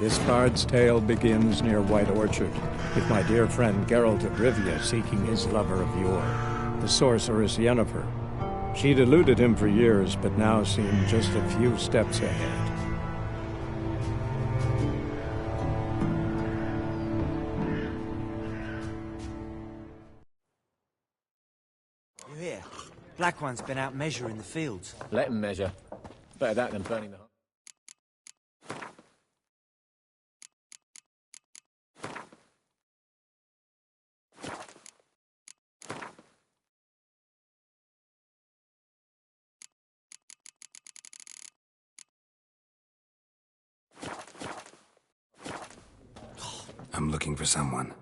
This bard's tale begins near White Orchard, with my dear friend Geralt of Rivia seeking his lover of yore, the sorceress Yennefer. She'd eluded him for years, but now seemed just a few steps ahead. You hear? Black One's been out measuring the fields. Let him measure. Better that than burning the... I'm looking for someone.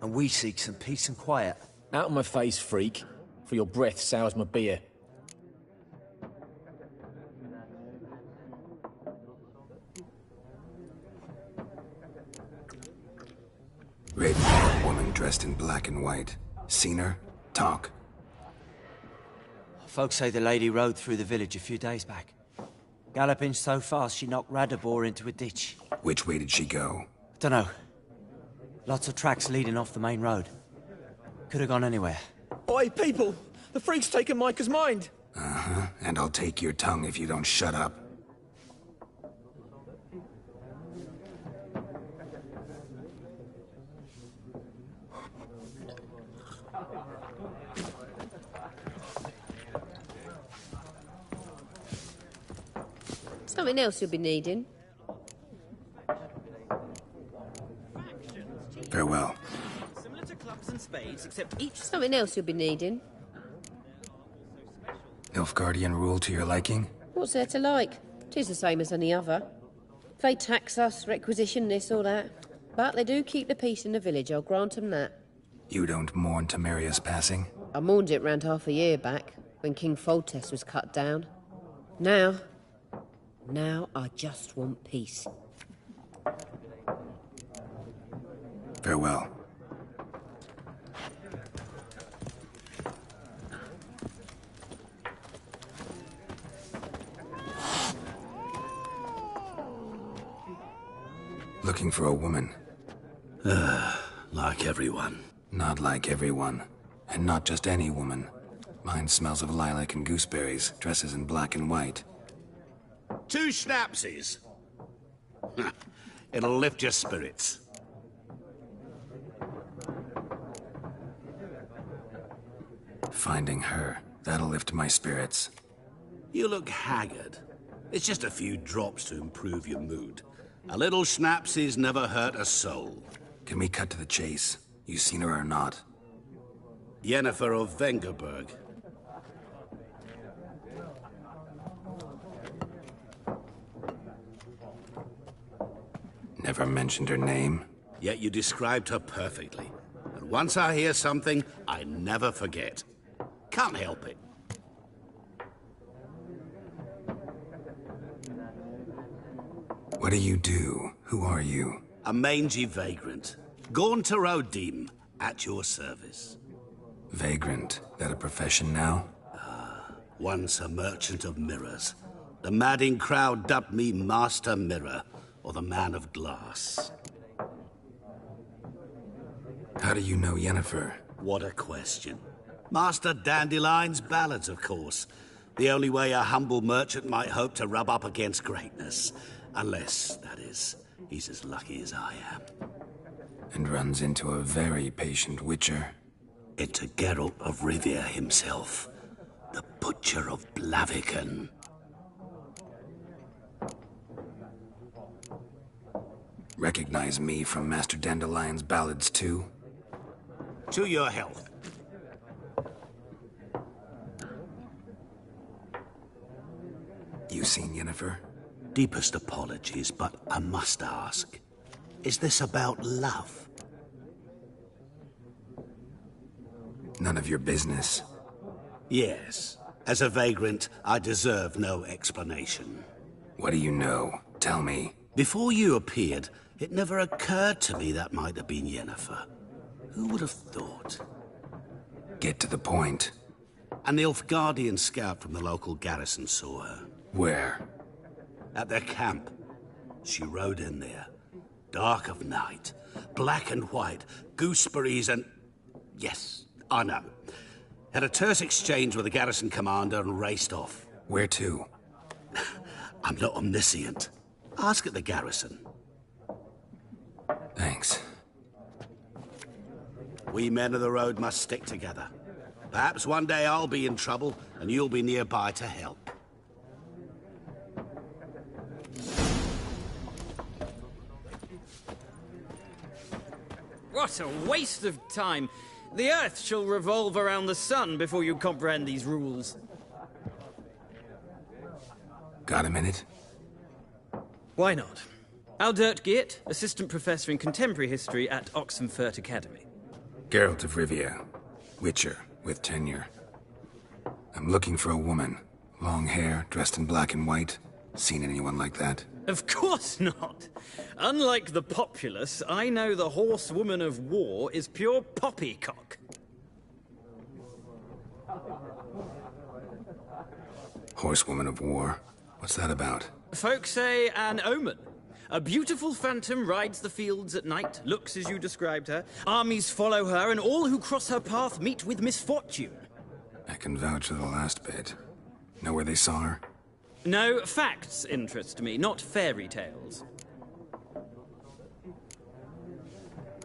And we seek some peace and quiet. Out of my face, freak. For your breath sours my beer. Raven, woman dressed in black and white. Seen her? Talk. Folks say the lady rode through the village a few days back. Galloping so fast she knocked Radabor into a ditch. Which way did she go? Dunno. Lots of tracks leading off the main road. Could have gone anywhere. Oi, people! The freak's taken Micah's mind! Uh-huh. And I'll take your tongue if you don't shut up. Something else you'll be needing. Farewell. Similar to clubs and spades, except each... Something else you'll be needing. Nilfgaardian rule to your liking? What's there to like? 'Tis the same as any other. They tax us, requisition this or that. But they do keep the peace in the village, I'll grant 'em that. You don't mourn Temeria's passing? I mourned it round half a year back, when King Foltest was cut down. Now I just want peace. Farewell. Looking for a woman. Like everyone. Not like everyone. And not just any woman. Mine smells of lilac and gooseberries, dresses in black and white. 2 schnapsies. It'll lift your spirits. Finding her, that'll lift my spirits. You look haggard. It's just a few drops to improve your mood. A little schnapsies never hurt a soul. Can we cut to the chase? You seen her or not? Yennefer of Vengerberg. Never mentioned her name? Yet you described her perfectly. And once I hear something, I never forget. Can't help it. What do you do? Who are you? A mangy vagrant. Gaunter O'Dim, at your service. Vagrant. That a profession now? Once a merchant of mirrors. The madding crowd dubbed me Master Mirror, or the Man of Glass. How do you know Yennefer? What a question. Master Dandelion's ballads, of course. The only way a humble merchant might hope to rub up against greatness. Unless, that is, he's as lucky as I am. And runs into a very patient witcher. Into Geralt of Rivia himself. The Butcher of Blaviken. Recognize me from Master Dandelion's ballads, too? To your health. You seen Yennefer? Deepest apologies, but I must ask. Is this about love? None of your business. Yes. As a vagrant, I deserve no explanation. What do you know? Tell me. Before you appeared, it never occurred to me that might have been Yennefer. Who would have thought? Get to the point. An Nilfgaardian scout from the local garrison saw her. Where? At their camp. She rode in there. Dark of night. Black and white. Gooseberries and... Yes, I know. Had a terse exchange with the garrison commander and raced off. Where to? I'm not omniscient. Ask at the garrison. Thanks. We men of the road must stick together. Perhaps one day I'll be in trouble and you'll be nearby to help. What a waste of time. The Earth shall revolve around the sun before you comprehend these rules. Got a minute? Why not? Aldert Geert, Assistant Professor in Contemporary History at Oxenfurt Academy. Geralt of Rivia. Witcher, with tenure. I'm looking for a woman. Long hair, dressed in black and white. Seen anyone like that? Of course not. Unlike the populace, I know the horsewoman of war is pure poppycock. Horsewoman of war? What's that about? Folk say an omen. A beautiful phantom rides the fields at night, looks as you described her. Armies follow her, and all who cross her path meet with misfortune. I can vouch for the last bit. Know where they saw her? No, facts interest me, not fairy tales.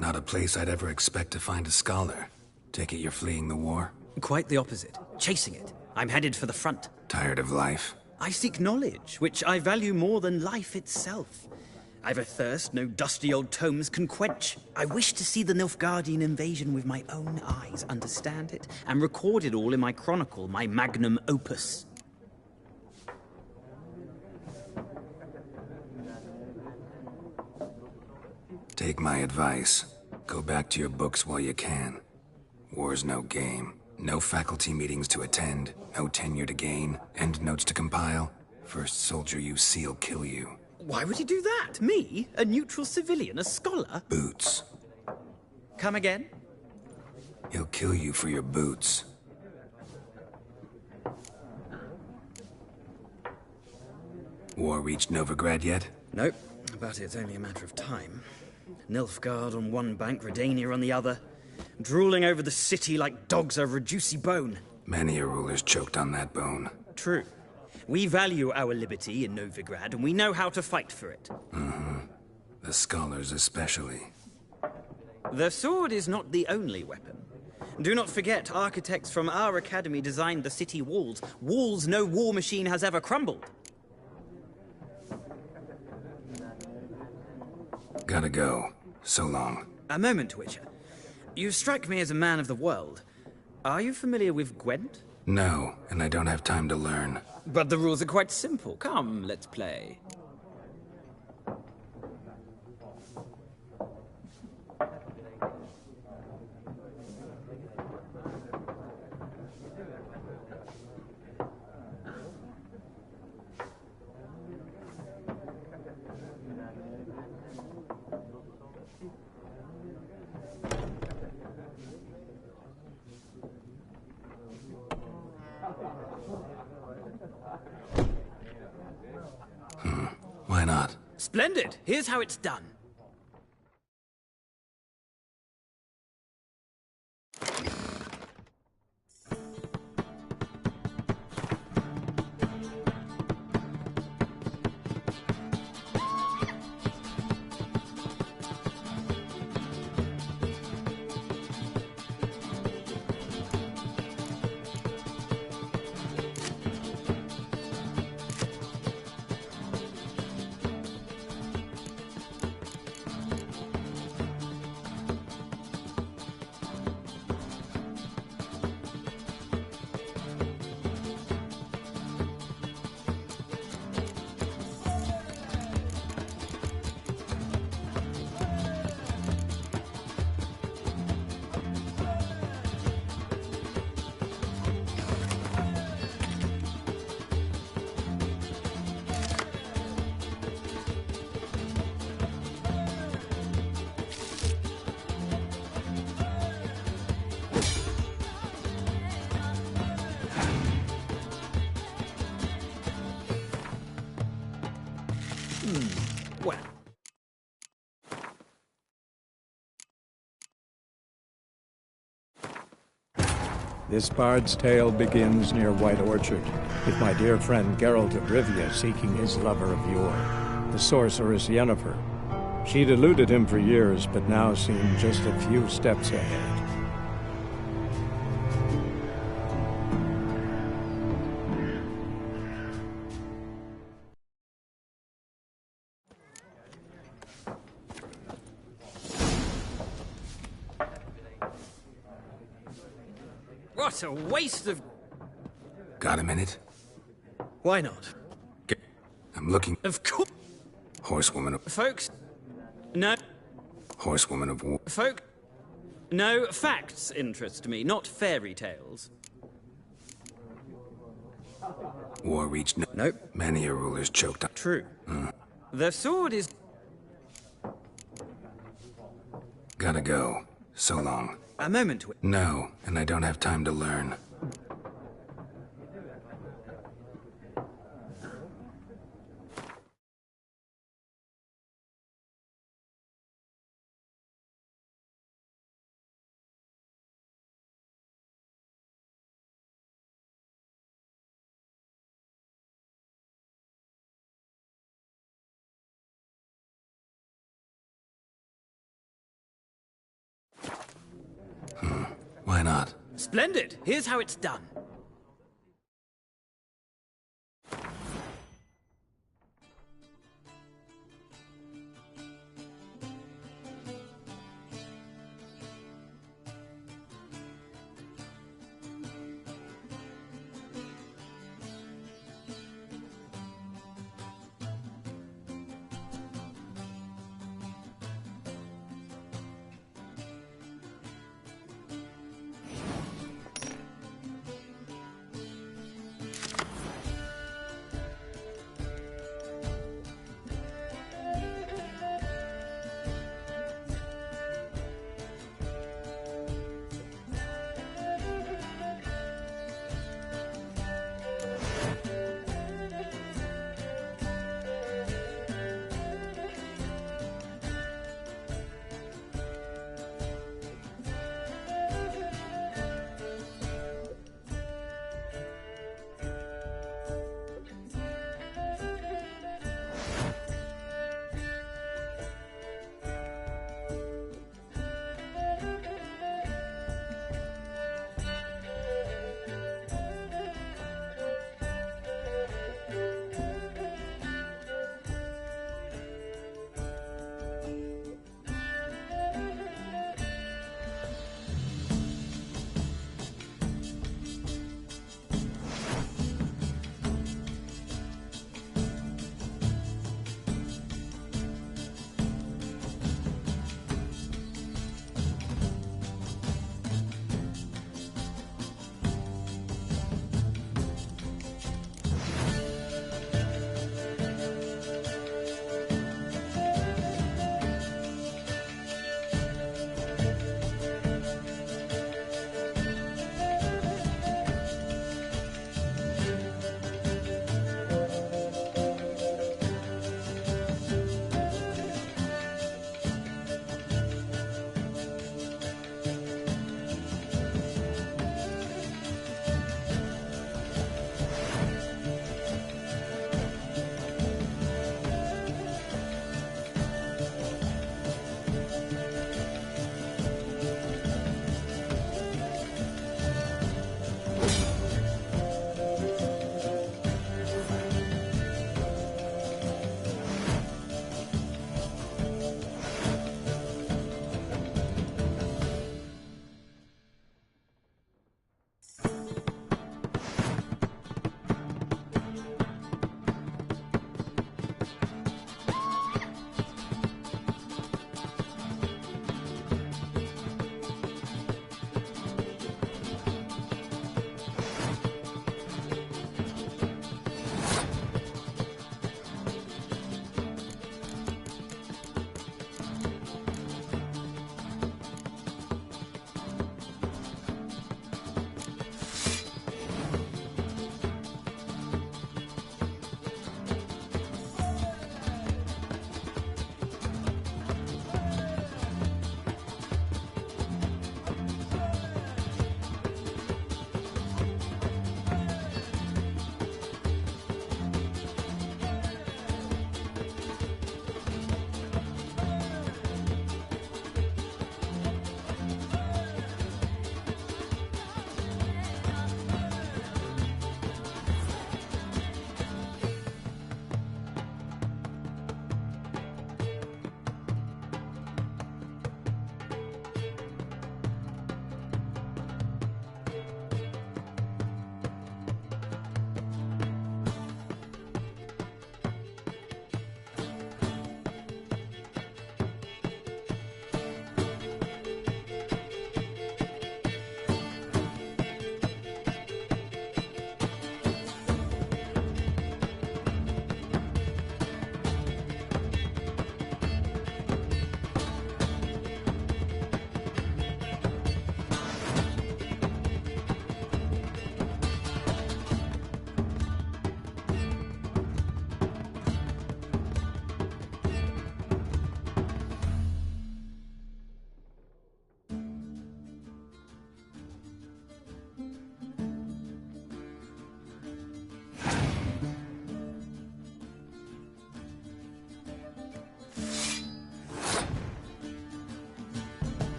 Not a place I'd ever expect to find a scholar. Take it you're fleeing the war? Quite the opposite. Chasing it. I'm headed for the front. Tired of life? I seek knowledge, which I value more than life itself. I've a thirst no dusty old tomes can quench. I wish to see the Nilfgaardian invasion with my own eyes, understand it, and record it all in my chronicle, my magnum opus. Take my advice. Go back to your books while you can. War's no game. No faculty meetings to attend, no tenure to gain, endnotes to compile. First soldier you see'll kill you. Why would he do that? Me? A neutral civilian? A scholar? Boots. Come again? He'll kill you for your boots. War reached Novigrad yet? Nope, but it's only a matter of time. Nilfgaard on one bank, Redania on the other. Drooling over the city like dogs over a juicy bone. Many a ruler's choked on that bone. True. We value our liberty in Novigrad, and we know how to fight for it. The scholars especially. The sword is not the only weapon. Do not forget, architects from our academy designed the city walls. Walls no war machine has ever crumbled. Gotta go. So long. A moment, Witcher. You strike me as a man of the world. Are you familiar with Gwent? No, and I don't have time to learn. But the rules are quite simple. Come, let's play. Why not? Splendid! Here's how it's done. Well, This bard's tale begins near White Orchard, with my dear friend Geralt of Rivia seeking his lover of yore, the sorceress Yennefer. She'd eluded him for years, but now seemed just a few steps ahead. what a waste of... Got a minute? Why not? I'm looking... Of course. Horsewoman of... Folks? No. Horsewoman of war... Folk? No, facts interest me, not fairy tales. War reached no... Nope. Many a ruler's choked up. True. The sword is... Gotta go. So long. A moment to... No, and I don't have time to learn. Why not? Splendid! Here's how it's done.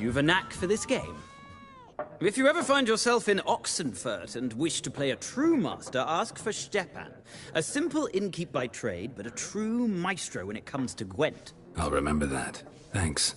You've a knack for this game. If you ever find yourself in Oxenfurt and wish to play a true master, ask for Stepan. A simple innkeep by trade, but a true maestro when it comes to Gwent. I'll remember that. Thanks.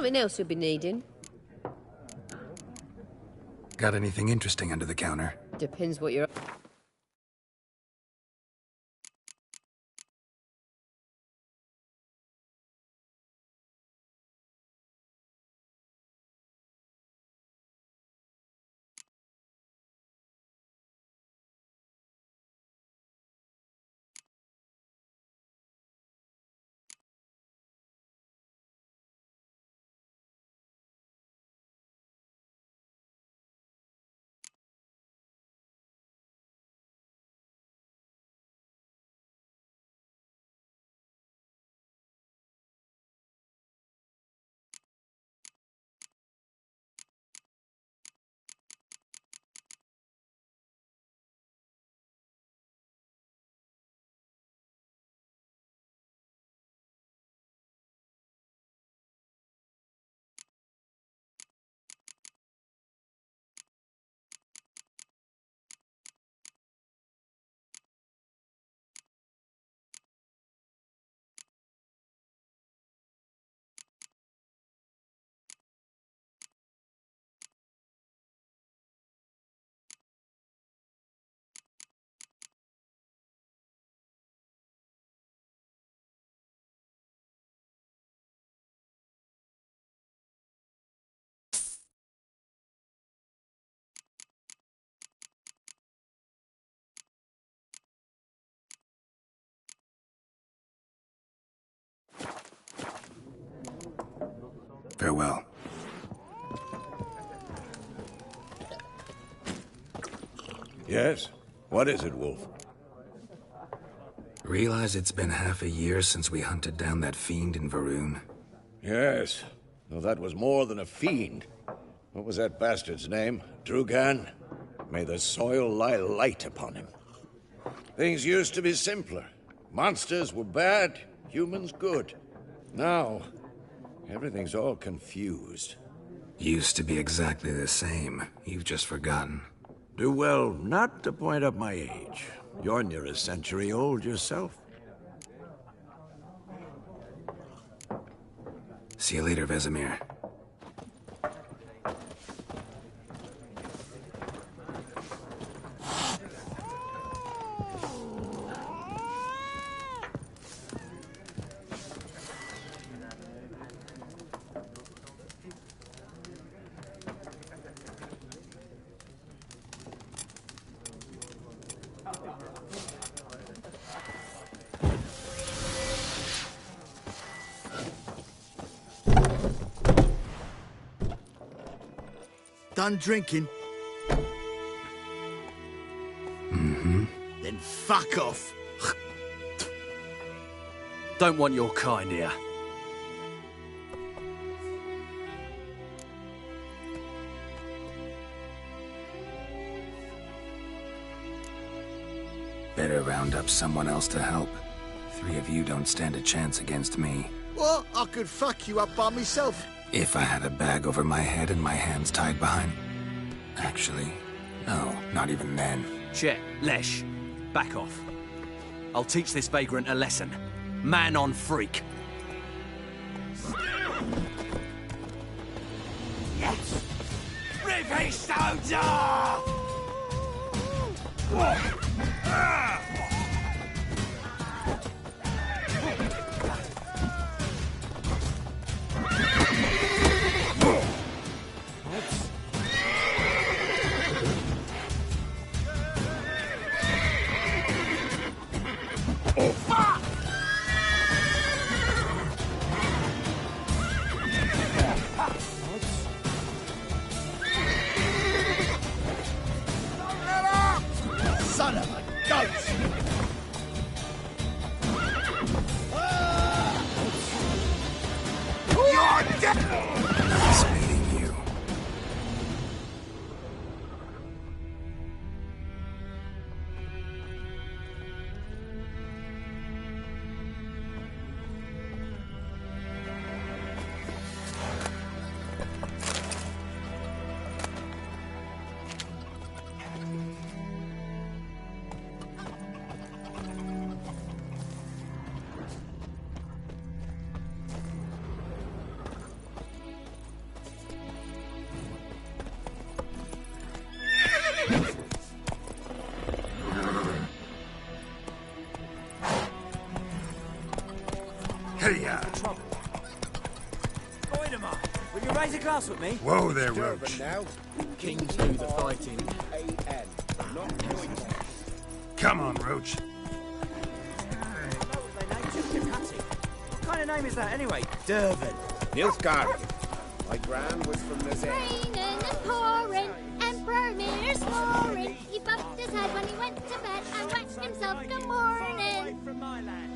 Something else you'll be needing. Got anything interesting under the counter? Depends what you're... Farewell. Yes? What is it, Wolf? Realize it's been half a year since we hunted down that fiend in Varun? Yes. Though that was more than a fiend. What was that bastard's name? Drugan? May the soil lie light upon him. Things used to be simpler. Monsters were bad, humans good. Now, everything's all confused. Used to be exactly the same. You've just forgotten. Do well not to point up my age. You're near a century old yourself. See you later, Vesemir. Done drinking? Mm-hmm. Then fuck off. Don't want your kind here. Better round up someone else to help. 3 of you don't stand a chance against me. Well, I could fuck you up by myself. If I had a bag over my head and my hands tied behind... Actually, no, not even then. Chet, Lesh, back off. I'll teach this vagrant a lesson. Man on freak. Yes! Rip soldier! Son of a goat! You're dead! Nice meeting you. Hey-ya! Voidemar, will you raise a glass with me? Whoa there, Roach. Kings do the fighting. Come on, Roach. What kind of name is that anyway? Dervin. Nilfgaard. My gran was from the Raining and pouring, and Vermeer's snoring. He bumped his head when he went to bed and whacked himself the morning. From my land.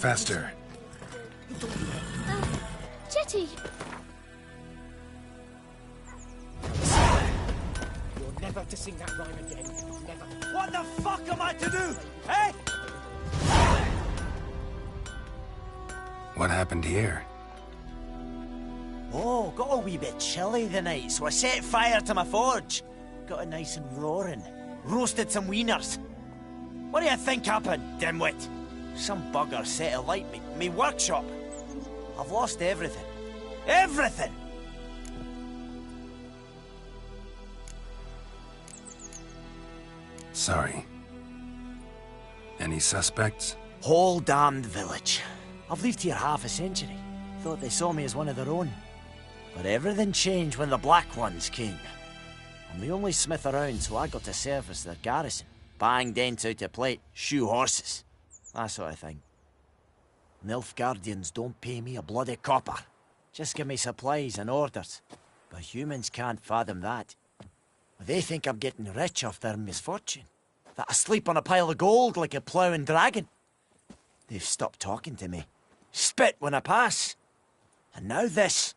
Faster. Jetty! You're never to sing that rhyme again. Never. What the fuck am I to do? Eh? What happened here? Oh, got a wee bit chilly the night, so I set fire to my forge. Got it nice and roaring. Roasted some wieners. What do you think happened, dimwit? Some bugger set alight me workshop. I've lost everything. Everything! Sorry. Any suspects? Whole damned village. I've lived here half a century. Thought they saw me as one of their own. But everything changed when the Black Ones came. I'm the only smith around, so I got to service their garrison. Bang dents out of plate, shoe horses. That sort of thing. Nilfgaardians don't pay me a bloody copper. Just give me supplies and orders. But humans can't fathom that. They think I'm getting rich off their misfortune. That I sleep on a pile of gold like a ploughing dragon. They've stopped talking to me. Spit when I pass. And now this.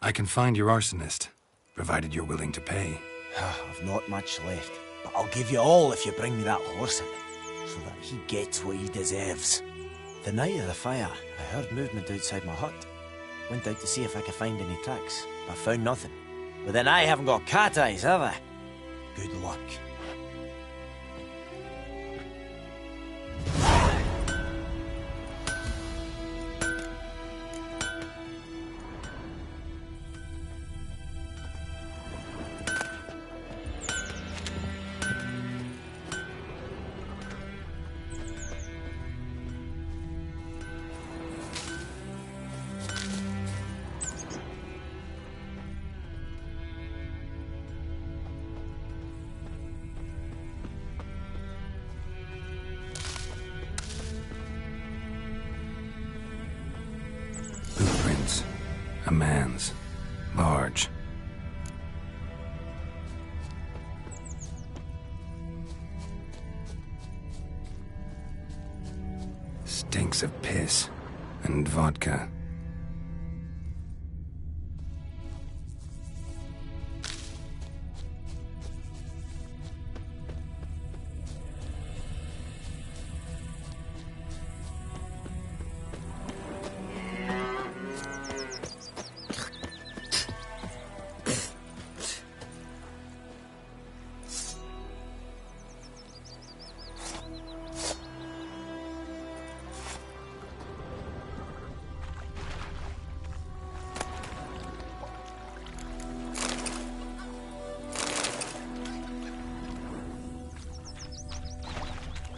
I can find your arsonist, provided you're willing to pay. I've not much left, but I'll give you all if you bring me that horse in, so that he gets what he deserves. The night of the fire, I heard movement outside my hut. Went out to see if I could find any tracks, but found nothing. But then I haven't got cat eyes, have I? Good luck. Footprints. A man's. Large. Stinks of piss and vodka.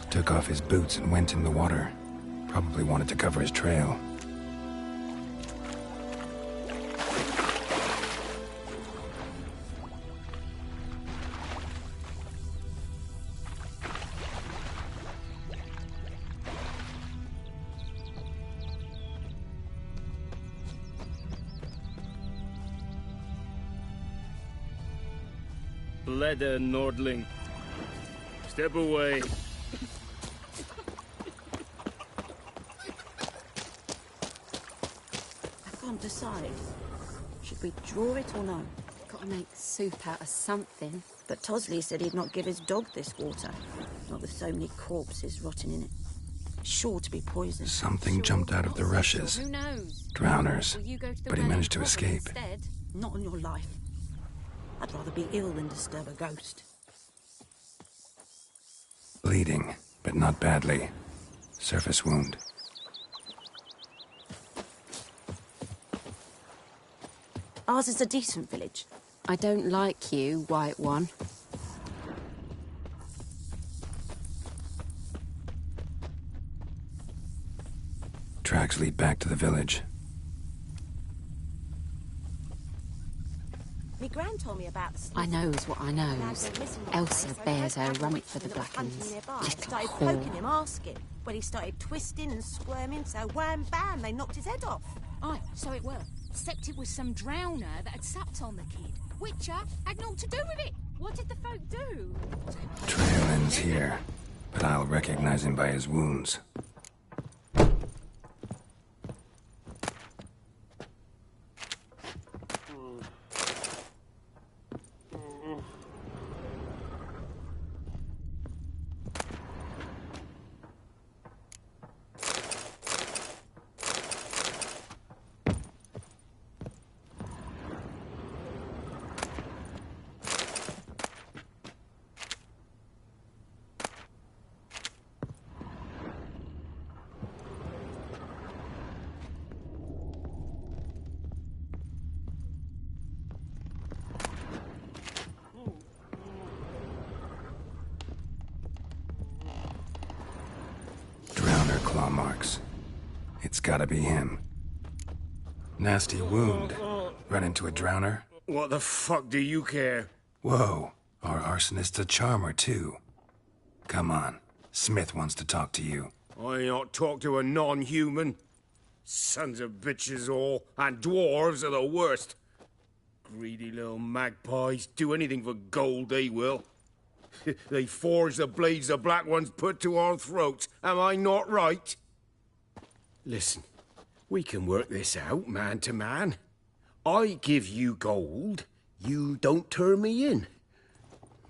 Took off his boots and went in the water. Probably wanted to cover his trail. Bledder, Nordling. Step away. Decide. Should we draw it or no? Gotta make soup out of something. But Tosley said he'd not give his dog this water. Not with so many corpses rotting in it. Sure to be poison. Something jumped out of the rushes. Who knows? Drowners. But he managed to escape. Instead? Not on your life. I'd rather be ill than disturb a ghost. Bleeding, but not badly. Surface wound. Ours is a decent village. I don't like you, White One. Tracks lead back to the village. Me gran told me about the I knows what I knows. Elsa bears her rump for the Blackens. Little started whore. poking him, asking. Well, he started twisting and squirming, so wham bam, they knocked his head off. Aye, so it were. Except it was some drowner that had supped on the kid. Witcher had naught to do with it. What did the folk do? Trail ends here, but I'll recognize him by his wounds. Claw marks. It's gotta be him. Nasty wound. Run into a drowner? What the fuck do you care? Whoa. Our arsonist's a charmer, too. Come on. Smith wants to talk to you. I not talk to a non-human. Sons of bitches all, and dwarves are the worst. Greedy little magpies. Do anything for gold, they will. They forge the blades the Black Ones put to our throats. Am I not right? Listen, we can work this out, man to man. I give you gold, you don't turn me in.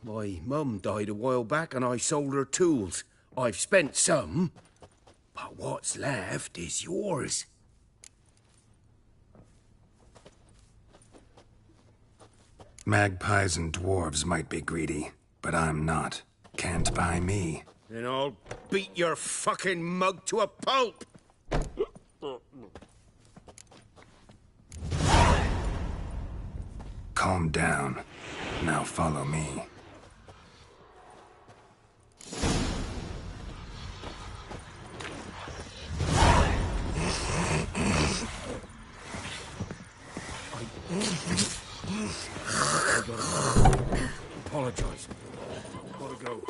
My mum died a while back and I sold her tools. I've spent some, but what's left is yours. Magpies and dwarves might be greedy, but I'm not. Can't buy me. Then I'll beat your fucking mug to a pulp! Calm down. Now follow me. Apologize. Gotta go.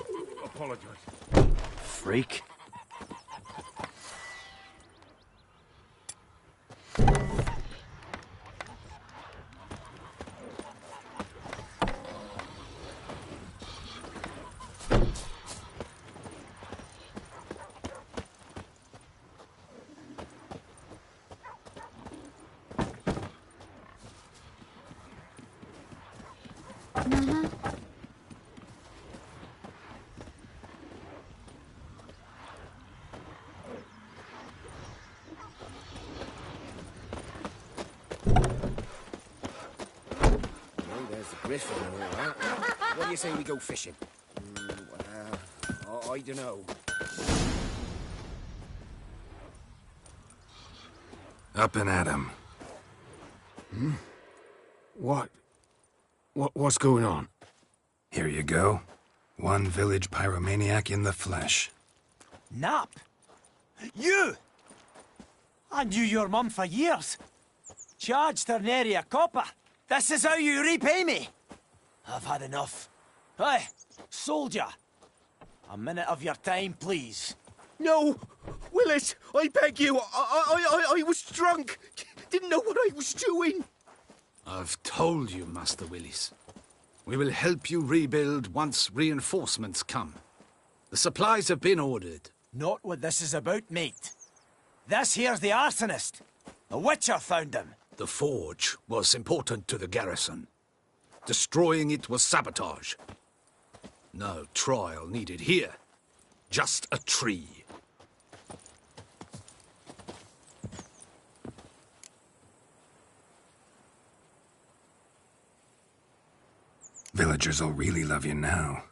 Apologize. Freak. Griffin and all that. What do you say we go fishing? I don't know. Up and at him. What's going on? Here you go. One village pyromaniac in the flesh. Nap? You! I knew your mum for years. Charged her nary a copper. This is how you repay me! I've had enough. Hey, soldier! A minute of your time, please. No! Willis, I beg you! I was drunk! Didn't know what I was doing! I've told you, Master Willis. We will help you rebuild once reinforcements come. The supplies have been ordered. Not what this is about, mate. This here's the arsonist. The Witcher found him. The forge was important to the garrison. Destroying it was sabotage. No trial needed here. Just a tree. Villagers will really love you now.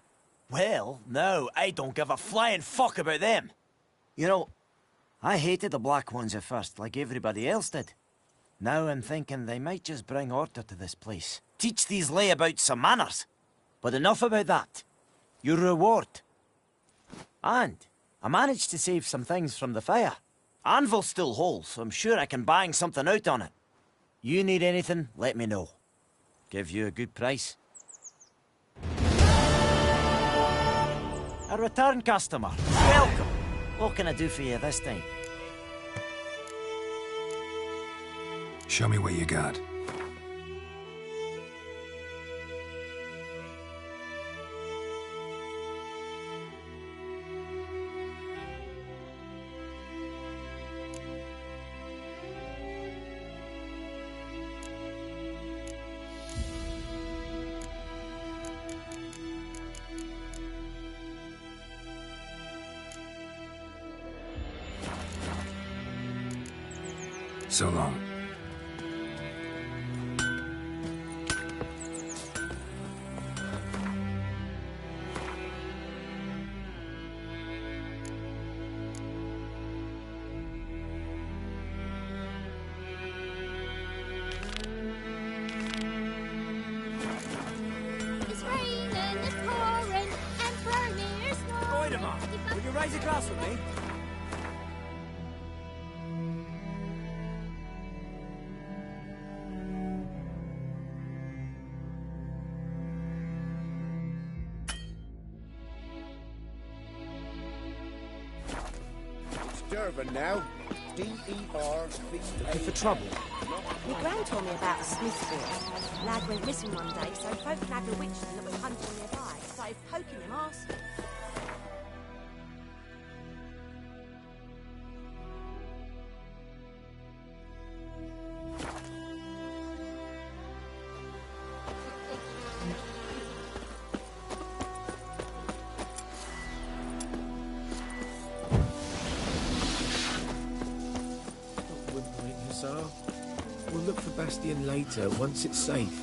Well, no, I don't give a flying fuck about them. You know, I hated the Black Ones at first, like everybody else did. Now I'm thinking they might just bring order to this place. Teach these layabouts some manners. But enough about that. Your reward. And I managed to save some things from the fire. Anvil's still whole, so I'm sure I can bang something out on it. You need anything, let me know. Give you a good price. A return customer. Welcome. What can I do for you this time? Show me what you got. So long. It's raining, it's pouring, Emperor Mirror snoring. Wait a minute. Will you raise a glass for me? It's Durban now. D-E-R-B-A. Looking for trouble? My gran told me about a Smithfield. Lad went missing one day, so folk nabbed a witch that was hunting nearby. Started poking him, asking. We'll look for Bastion later, once it's safe.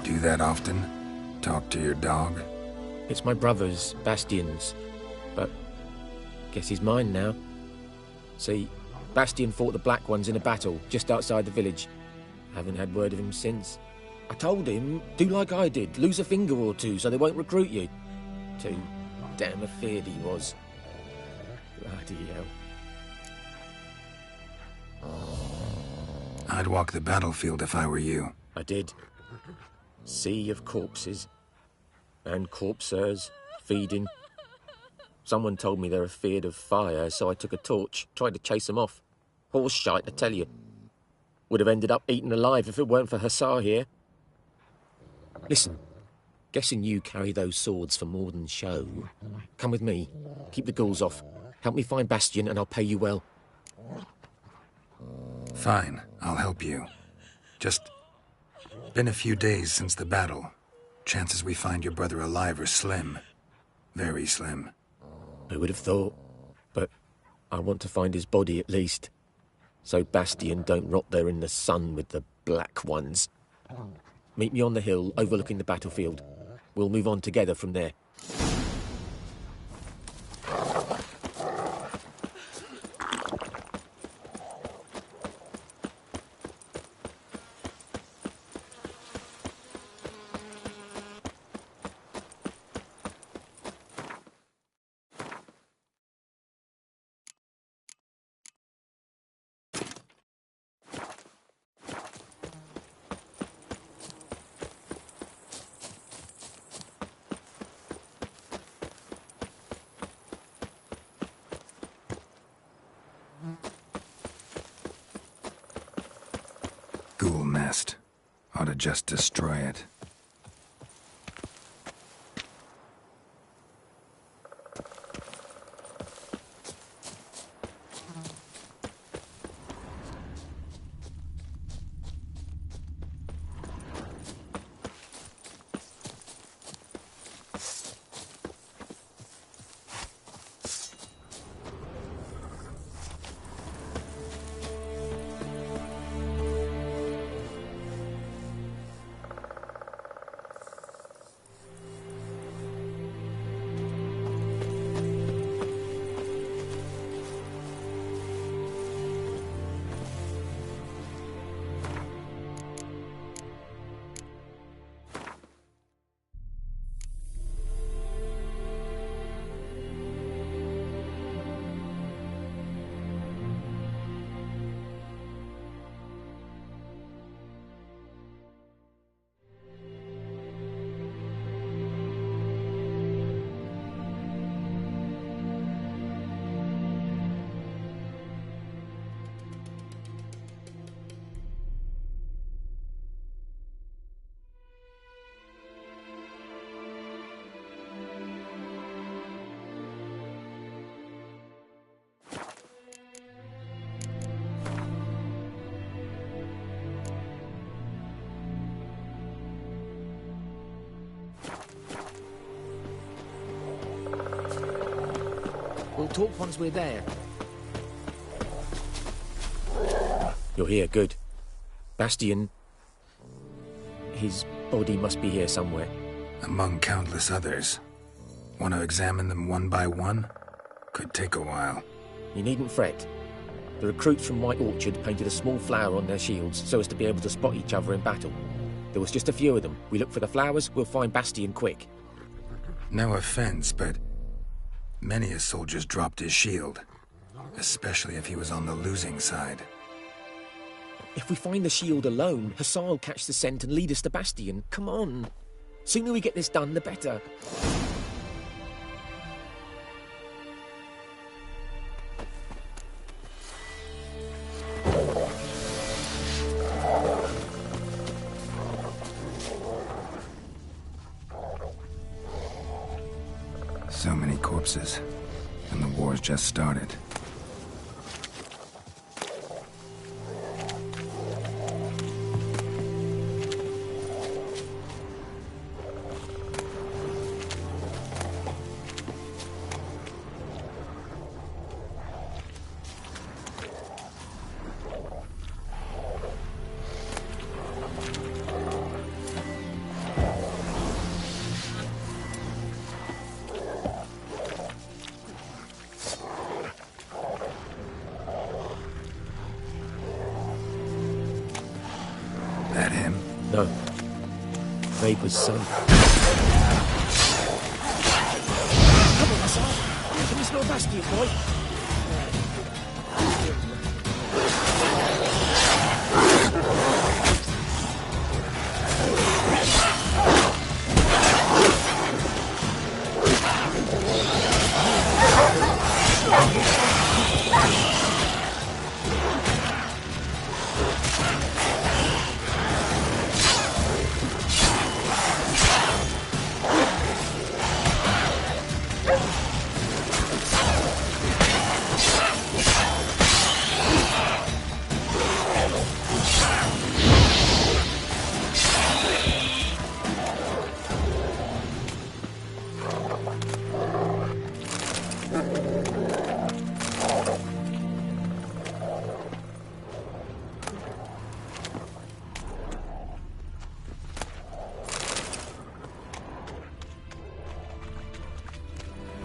Do that often? Talk to your dog? It's my brother's, Bastion's. But guess he's mine now. See, Bastion fought the Black Ones in a battle just outside the village. Haven't had word of him since. I told him, do like I did, lose a finger or two so they won't recruit you. Too damn afeard he was. Bloody hell. I'd walk the battlefield if I were you. I did. Sea of corpses. And corpsers feeding. Someone told me they're afeard of fire, so I took a torch, tried to chase them off. Horse shite, I tell you. Would have ended up eaten alive if it weren't for Hussar here. Listen, guessing you carry those swords for more than show. Come with me. Keep the ghouls off. Help me find Bastion and I'll pay you well. Fine, I'll help you. Just been a few days since the battle. Chances we find your brother alive are slim. Very slim. I would have thought, but I want to find his body at least. So Bastion don't rot there in the sun with the Black Ones. Meet me on the hill overlooking the battlefield. We'll move on together from there. Ghoul nest. Ought to just destroy it. We'll talk once we're there. You're here, good. Bastian... His body must be here somewhere. Among countless others. Want to examine them one by one? Could take a while. You needn't fret. The recruits from White Orchard painted a small flower on their shields so as to be able to spot each other in battle. There was just a few of them. We look for the flowers, we'll find Bastian quick. No offense, but many a soldier's dropped his shield. Especially if he was on the losing side. If we find the shield alone, Hussar will catch the scent and lead us to Bastian. Come on. Sooner we get this done, the better. So many corpses, and the war's just started. That him? No. Vapor's son. Come on, Hussar. Can you smell Bastian, boy?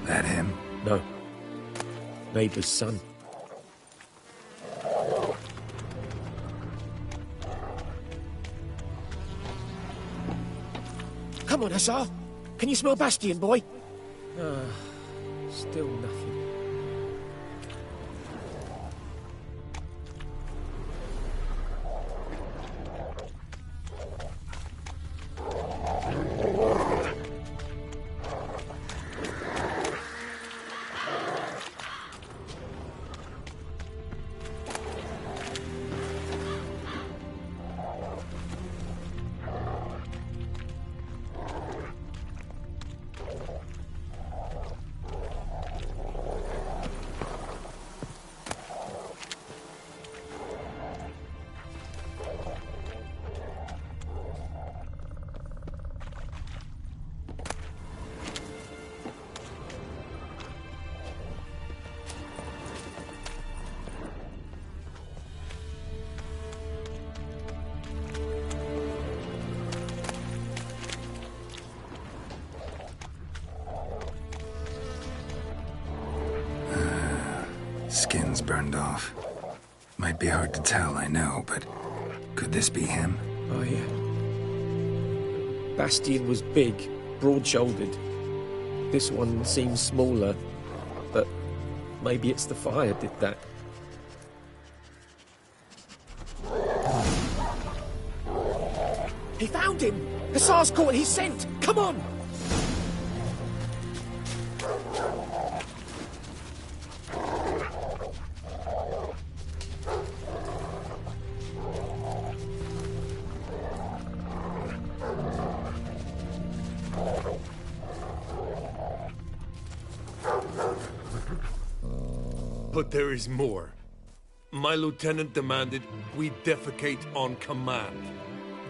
That him? No. Neighbor's son. Come on, Hussar. Can you smell Bastian, boy? Still nothing. Skin's burned off. Might be hard to tell, I know, but could this be him? Oh, yeah. Bastian was big, broad-shouldered. This one seems smaller, but maybe it's the fire did that. He found him! Hussar's caught his scent! Come on! But there is more. My lieutenant demanded we defecate on command.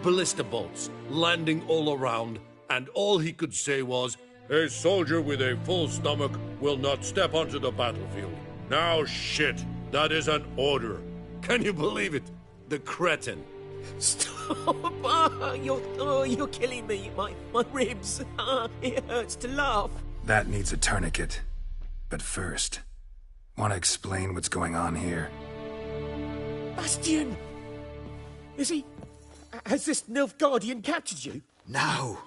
Ballista bolts, landing all around, and all he could say was, "A soldier with a full stomach will not step onto the battlefield." Now shit, that is an order. Can you believe it? the cretin. Stop! You're killing me. My ribs. It hurts to laugh. That needs a tourniquet. But first, want to explain what's going on here? Bastian! Has this Nilfgaardian captured you? No.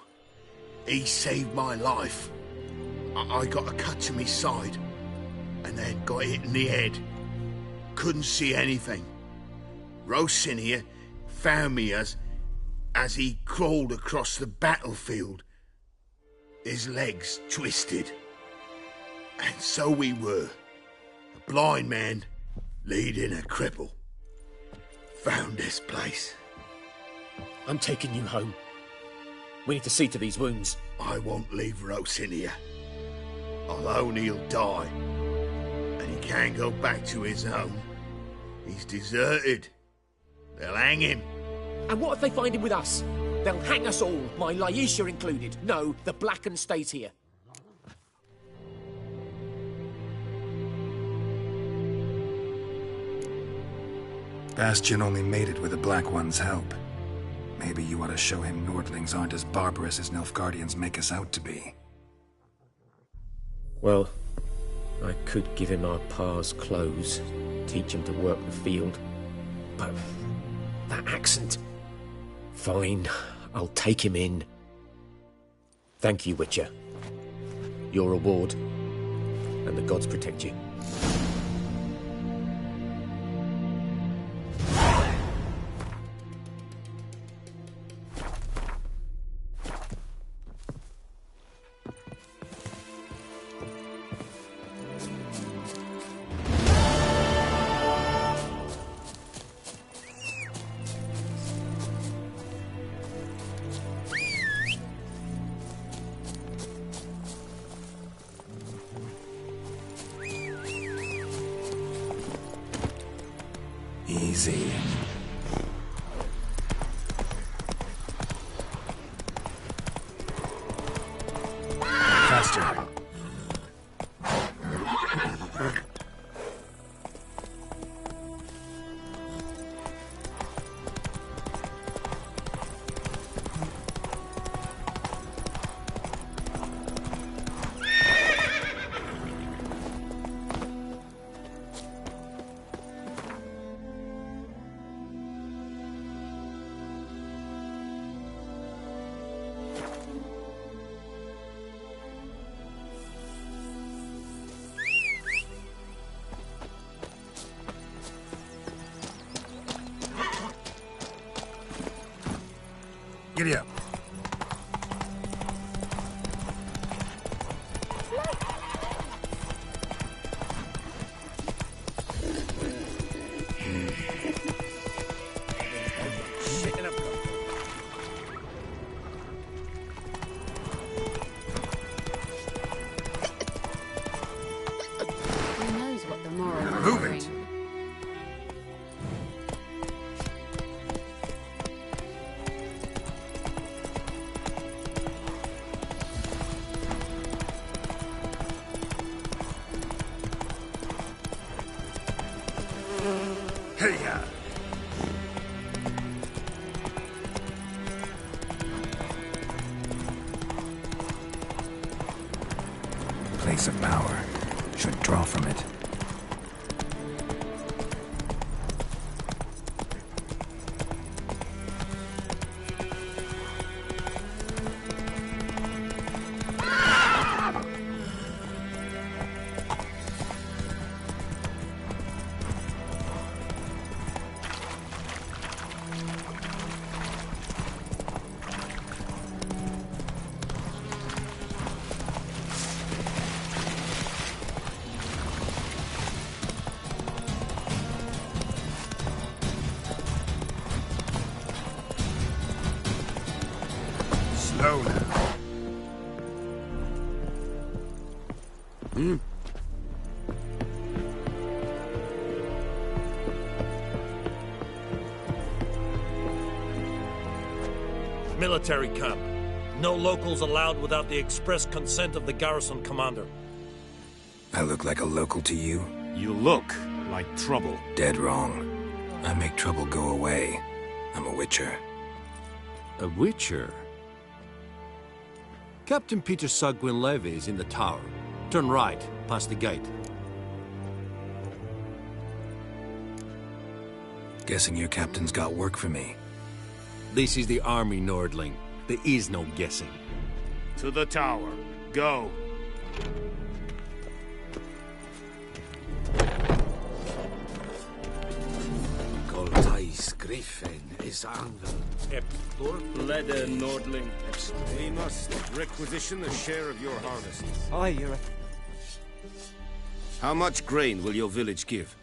He saved my life. I got a cut to my side, and then got hit in the head. Couldn't see anything. Rosinia found me as he crawled across the battlefield. His legs twisted. And so we were. A blind man leading a cripple. Found this place. I'm taking you home. We need to see to these wounds. I won't leave Rosinia. I'll own he'll die. And he can't go back to his home. He's deserted. They'll hang him. And what if they find him with us? They'll hang us all, my Laisha included. No, the Blacken stays here. Bastian only made it with the Black One's help. Maybe you ought to show him Nordlings aren't as barbarous as Nilfgaardians make us out to be. Well, I could give him our pa's clothes, teach him to work the field. But that accent... Fine, I'll take him in. Thank you, Witcher. Your reward, and the gods protect you. Easy. Faster. Giddy up. Who knows what the moral will Move bring? it. Hey-ya. Place of power. Should draw from it. Slow now. Military camp. No locals allowed without the express consent of the garrison commander. I look like a local to you? You look like trouble. Dead wrong. I make trouble go away. I'm a witcher. A witcher? Captain Peter Sagwin Levy is in the tower. Turn right, past the gate. Guessing your captain's got work for me. This is the army, Nordling. There is no guessing. To the tower. Go. Goltais Griffin is Anvil. Leder Nordling. We must requisition a share of your harvest. Aye, Your... How much grain will your village give?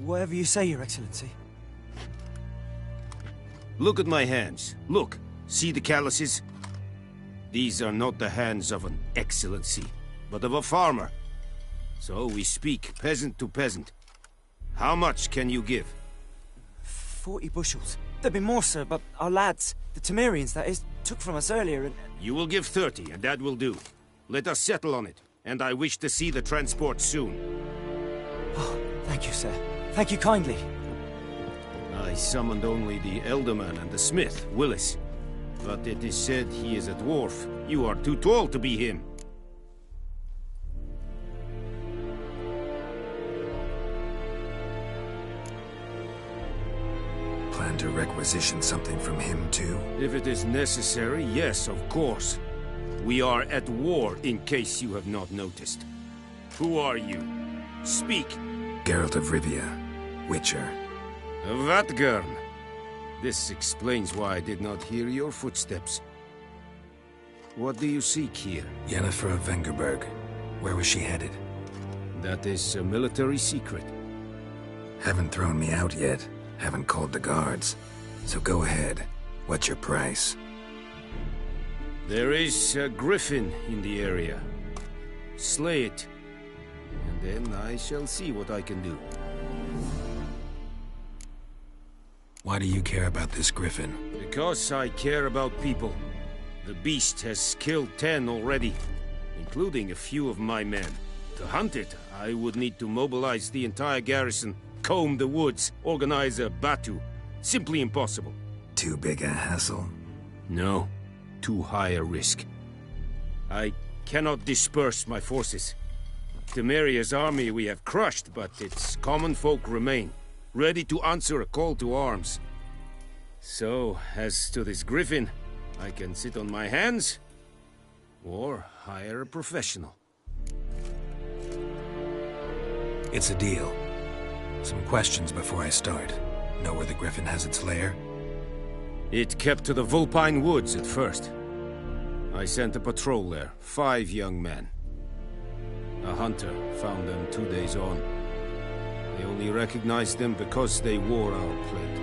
Whatever you say, Your Excellency. Look at my hands. Look. See the calluses? These are not the hands of an excellency, but of a farmer. So we speak peasant to peasant. How much can you give? 40 bushels. There'd be more, sir, but our lads, the Temerians, that is, took from us earlier and... You will give 30, and that will do. Let us settle on it, and I wish to see the transport soon. Oh, thank you, sir. Thank you kindly. I summoned only the Elderman and the smith, Willis. But it is said he is a dwarf. You are too tall to be him. Plan to requisition something from him, too? If it is necessary, yes, of course. We are at war, in case you have not noticed. Who are you? Speak. Geralt of Rivia, Witcher. Vatgern. This explains why I did not hear your footsteps. What do you seek here? Yennefer of Vengerberg. Where was she headed? That is a military secret. Haven't thrown me out yet. Haven't called the guards. So go ahead. What's your price? There is a griffin in the area. Slay it. And then I shall see what I can do. Why do you care about this griffin? Because I care about people. The beast has killed 10 already, including a few of my men. To hunt it, I would need to mobilize the entire garrison, comb the woods, organize a batu. Simply impossible. Too big a hassle? No. Too high a risk. I cannot disperse my forces. Temeria's army we have crushed, but its common folk remain, ready to answer a call to arms. So, as to this griffin, I can sit on my hands, or hire a professional. It's a deal. Some questions before I start. Know where the griffin has its lair? It kept to the Vulpine Woods at first. I sent a patrol there, 5 young men. A hunter found them 2 days on. They only recognized them because they wore our plate.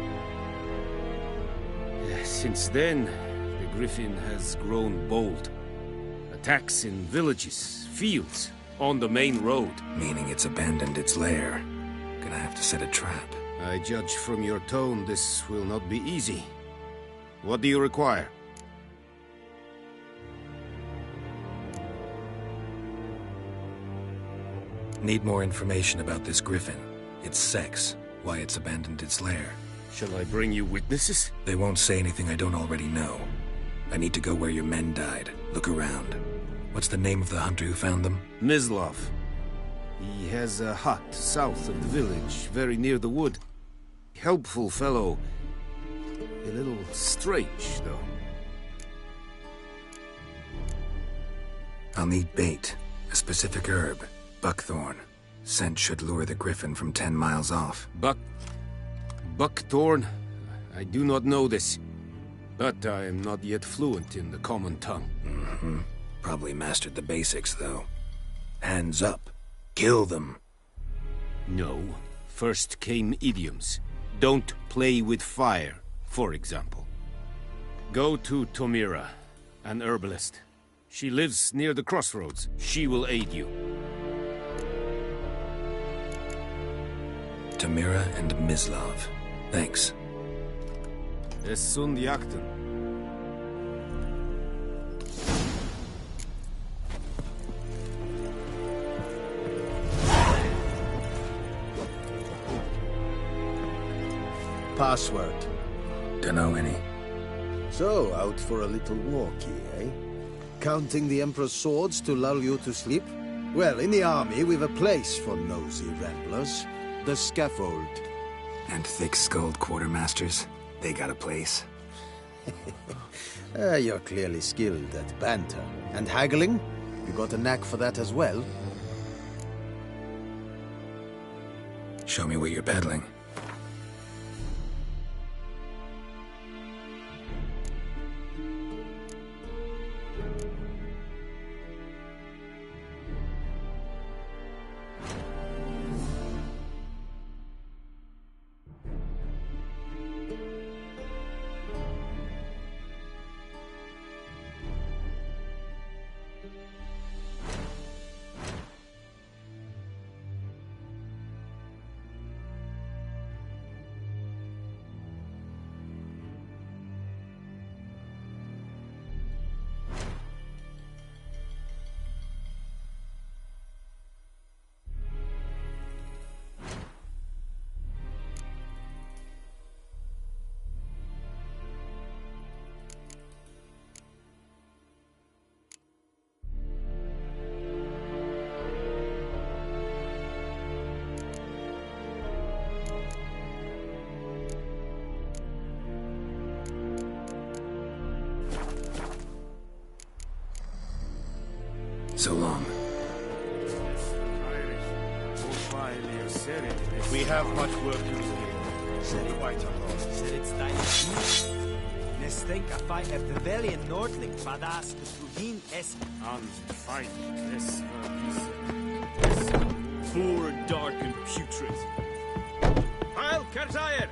Since then, the griffin has grown bold. Attacks in villages, fields, on the main road. Meaning it's abandoned its lair. Gonna have to set a trap. I judge from your tone this will not be easy. What do you require? Need more information about this griffin. Its sex, why it's abandoned its lair. Shall I bring you witnesses? They won't say anything I don't already know. I need to go where your men died. Look around. What's the name of the hunter who found them? Mislav. He has a hut south of the village, very near the wood. Helpful fellow. A little strange, though. I'll need bait. A specific herb. Buckthorn. Scent should lure the griffin from 10 miles off. Buckthorn? I do not know this. But I am not yet fluent in the common tongue. Mm-hmm. Probably mastered the basics, though. Hands up. Kill them. No. First came idioms. Don't play with fire, for example. Go to Tomira, an herbalist. She lives near the crossroads. She will aid you. Tomira and Mislav. Thanks. Es sunt jakten. password? Dunno any. So, out for a little walkie, eh? Counting the Emperor's swords to lull you to sleep? Well, in the army, we've a place for nosy ramblers. The scaffold. And thick-skulled quartermasters? They got a place. You're clearly skilled at banter. And haggling? You got a knack for that as well? Show me what you're peddling. So long. We have much work to do here. Said it quite a lot. Said it's time. Nestink a fight of the valiant Nordling, badass Tuhin es and fight this poor and dark and putrid. Heil Kerzair!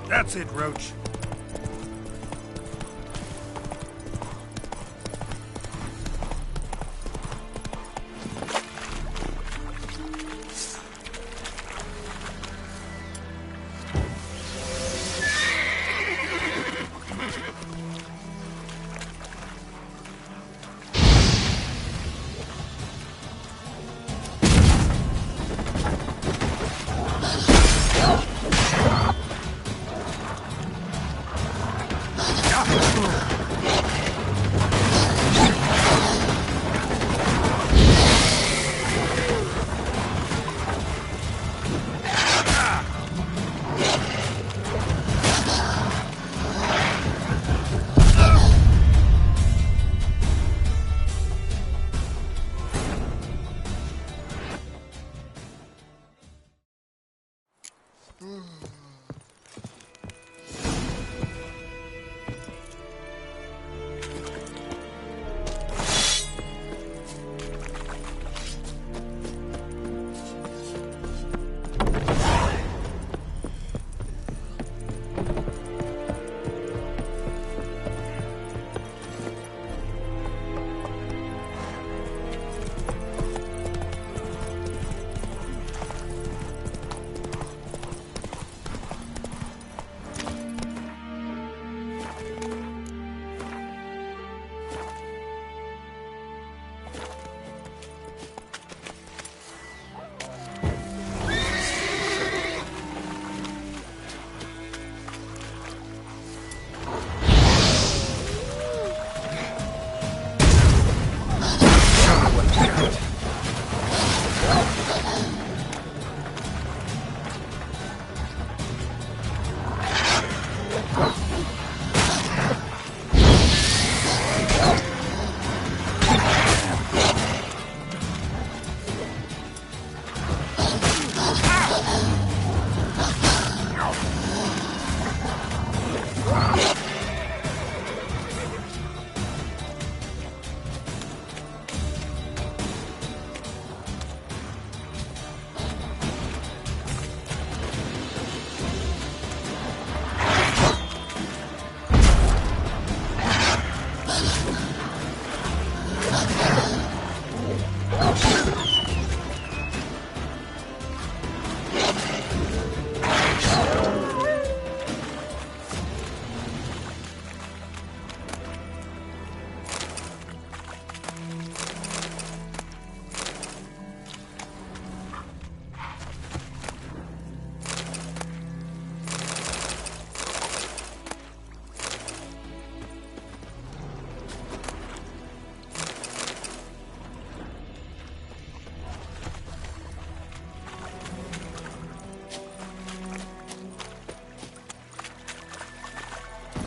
That's it, Roach.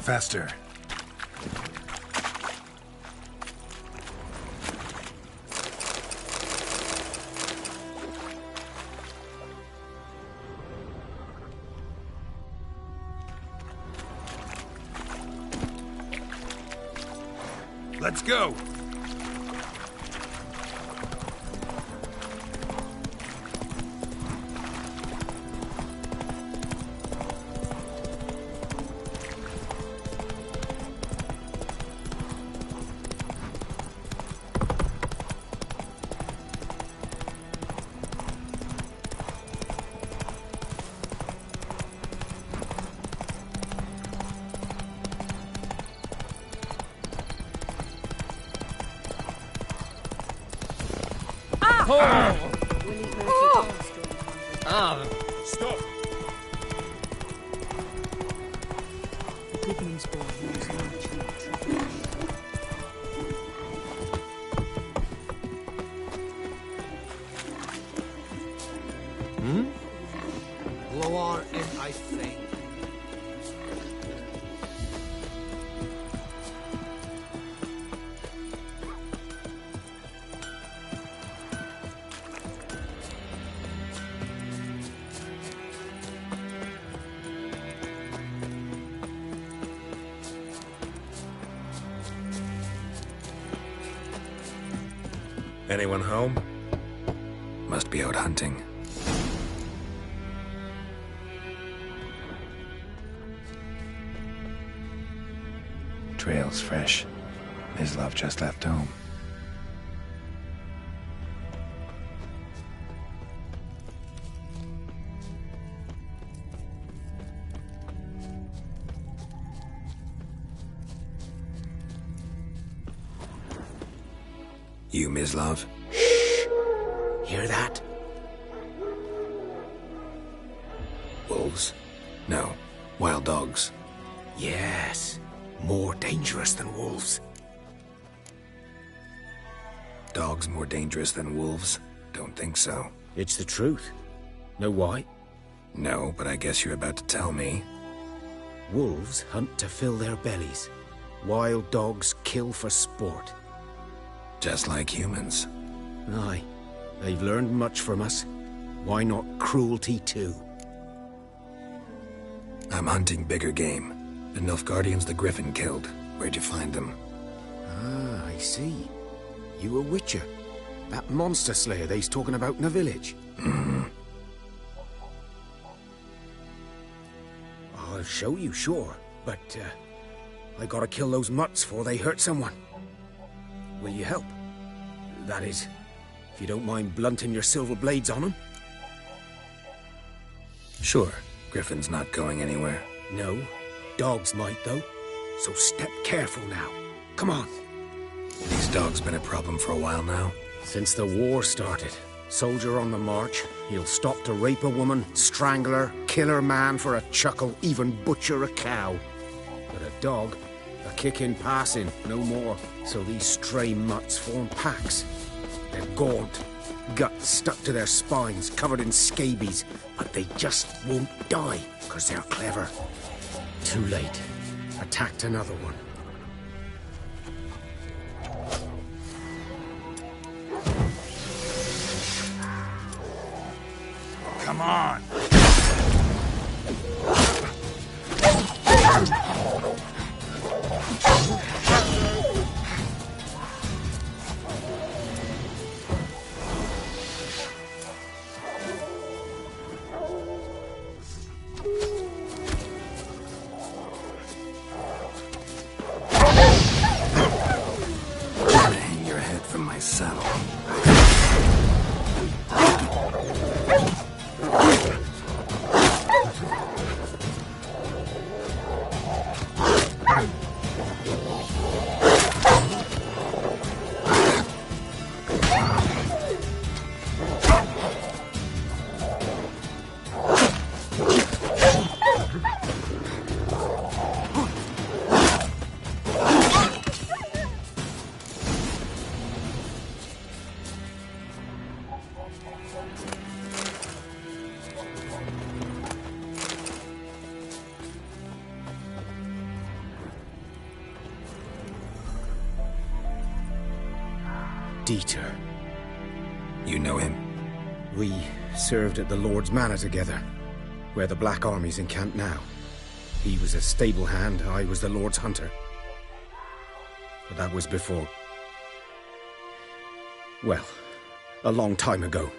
Faster. Let's go! Stop! Lower in, I think. Anyone home? Must be out hunting. Trail's fresh. Mislav just left home. You, Mislav? Hear that? Wolves? No. Wild dogs. Yes. More dangerous than wolves. Dogs more dangerous than wolves? Don't think so. It's the truth. Know why? No, but I guess you're about to tell me. Wolves hunt to fill their bellies. Wild dogs kill for sport. Just like humans. Aye. They've learned much from us. Why not cruelty too? I'm hunting bigger game. The Nilfgaardians the Griffin killed. Where'd you find them? Ah, I see. You a witcher. That monster slayer they's talking about in the village. I'll show you, sure. But, I gotta kill those mutts before they hurt someone. Will you help? That is, if you don't mind blunting your silver blades on them. Sure. Griffin's not going anywhere. No. Dogs might, though. So step careful now. Come on. These dogs been a problem for a while now? Since the war started. Soldier on the march. He'll stop to rape a woman, strangle her, kill her man for a chuckle, even butcher a cow. But a dog, a kick in passing, no more. So these stray mutts form packs. They're gaunt, guts stuck to their spines, covered in scabies, but they just won't die, because they're clever. Too late. Attacked another one. Come on! Hang your head from my saddle. Dieter. You know him? We served at the Lord's Manor together, where the Black Army's encamped now. He was a stable hand, I was the Lord's hunter. But that was before... well, a long time ago.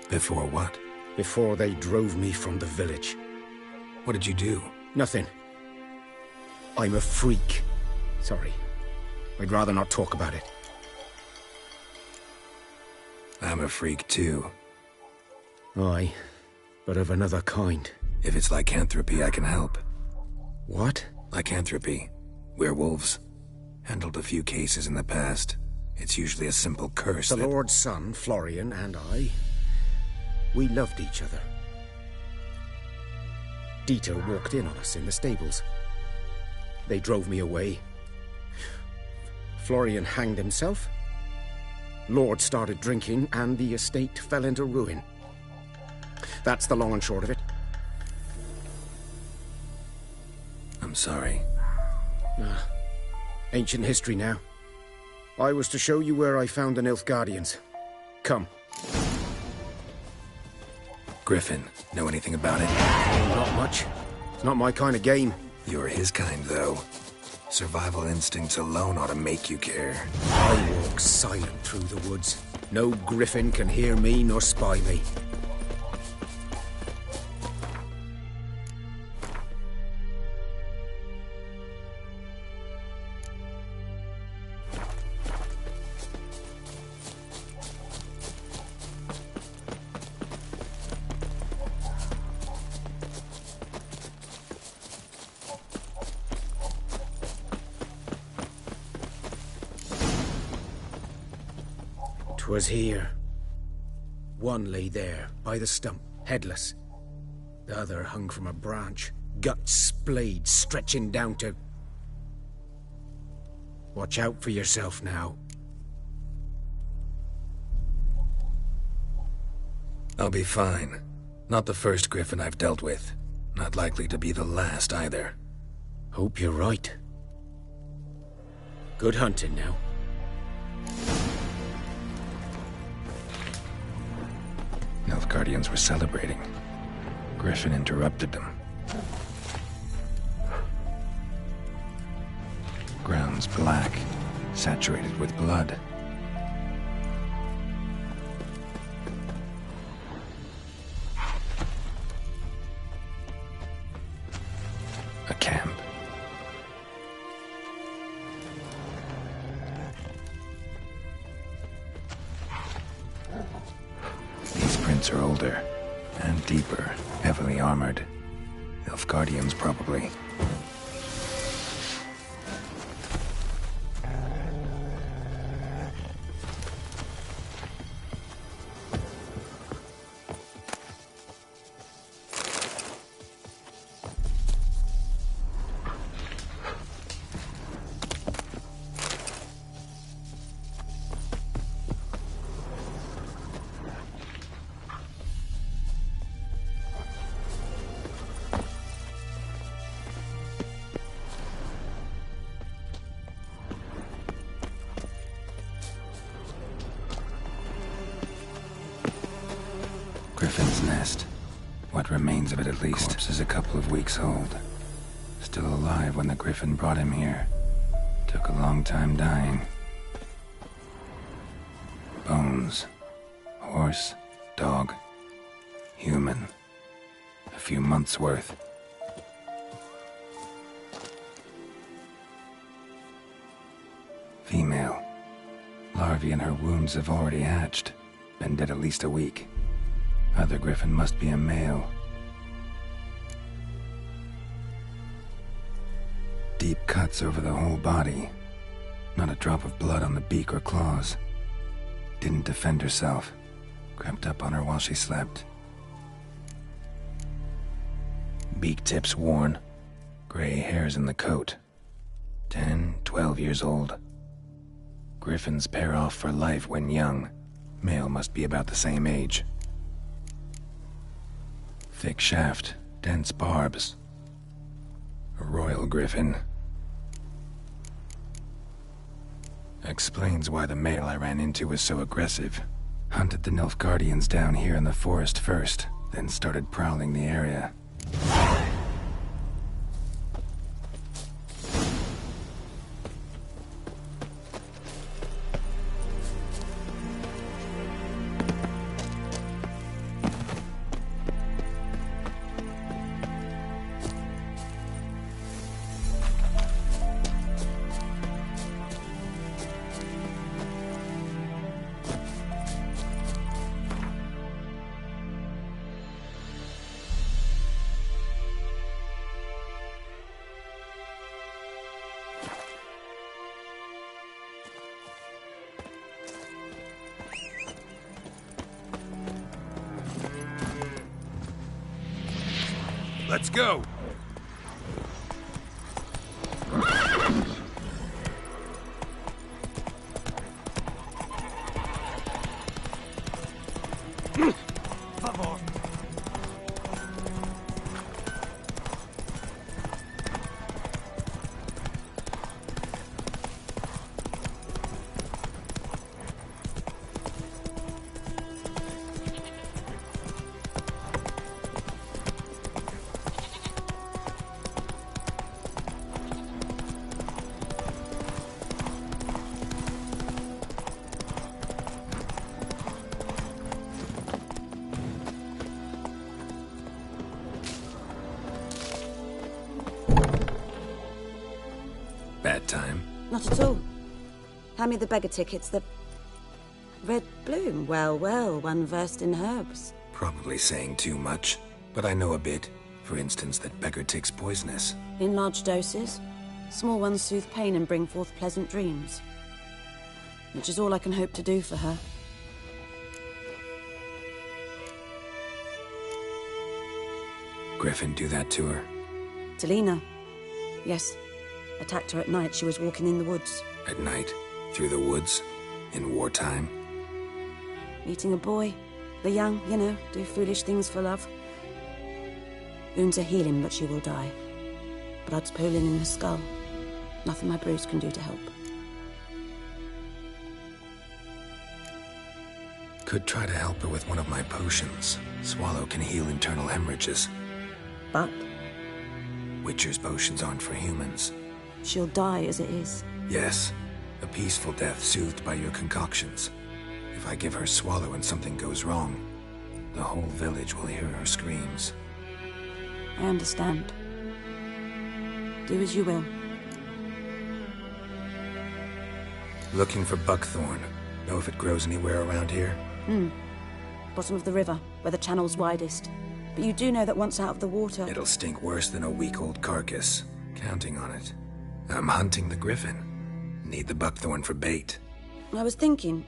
Before what? Before they drove me from the village. What did you do? Nothing. I'm a freak. Sorry. I'd rather not talk about it. I'm a freak too. Aye, but of another kind. If it's lycanthropy, I can help. What? Lycanthropy. Werewolves. Handled a few cases in the past. It's usually a simple curse The that... Lord's son, Florian, and I... we loved each other. Dieter walked in on us in the stables. They drove me away. Florian hanged himself. Lord started drinking, and the estate fell into ruin. That's the long and short of it. I'm sorry. Ancient history now. I was to show you where I found the Nilfgaardians. Come. Griffin, know anything about it? Not much. It's not my kind of game. You're his kind, though. Survival instincts alone ought to make you care. I walk silent through the woods. No griffin can hear me nor spy me. Was here. One lay there, by the stump, headless. The other hung from a branch, guts splayed, stretching down to... Watch out for yourself now. I'll be fine. Not the first griffin I've dealt with. Not likely to be the last, either. Hope you're right. Good hunting now. Nilfgaardians were celebrating. Griffin interrupted them. Ground's black, saturated with blood. A camp. Are older and deeper, heavily armored. Nilfgaardians, probably. Griffin's nest. What remains of it, at least. Corpse is a couple of weeks old. Still alive when the Griffin brought him here. Took a long time dying. Bones. Horse. Dog. Human. A few months' worth. Female. Larvae in her wounds have already hatched. Been dead at least a week. Other Griffin must be a male. Deep cuts over the whole body. Not a drop of blood on the beak or claws. Didn't defend herself. Crept up on her while she slept. Beak tips worn. Gray hairs in the coat. 10, 12 years old. Griffins pair off for life when young. Male must be about the same age. Thick shaft, dense barbs. A royal griffin. Explains why the male I ran into was so aggressive. Hunted the Nilfgaardians down here in the forest first, then started prowling the area. Let's go! Bad time? Not at all. Hand me the beggar tickets, the... Red Bloom. Well, well, one versed in herbs. Probably saying too much, but I know a bit. For instance, that beggar tick's poisonous. In large doses. Small ones soothe pain and bring forth pleasant dreams. Which is all I can hope to do for her. Griffin do that to her? Talina. Yes. Attacked her at night. She was walking in the woods. At night? Through the woods? In wartime? Meeting a boy. The young, you know, do foolish things for love. Wounds are healing, but she will die. Blood's pooling in her skull. Nothing my brews can do to help. Could try to help her with one of my potions. Swallow can heal internal hemorrhages. But? Witcher's potions aren't for humans. She'll die as it is. Yes. A peaceful death soothed by your concoctions. If I give her Swallow and something goes wrong, the whole village will hear her screams. I understand. Do as you will. Looking for buckthorn. Know if it grows anywhere around here? Bottom of the river, where the channel's widest. But you do know that once out of the water... It'll stink worse than a week-old carcass. Counting on it. I'm hunting the griffin. Need the buckthorn for bait. I was thinking...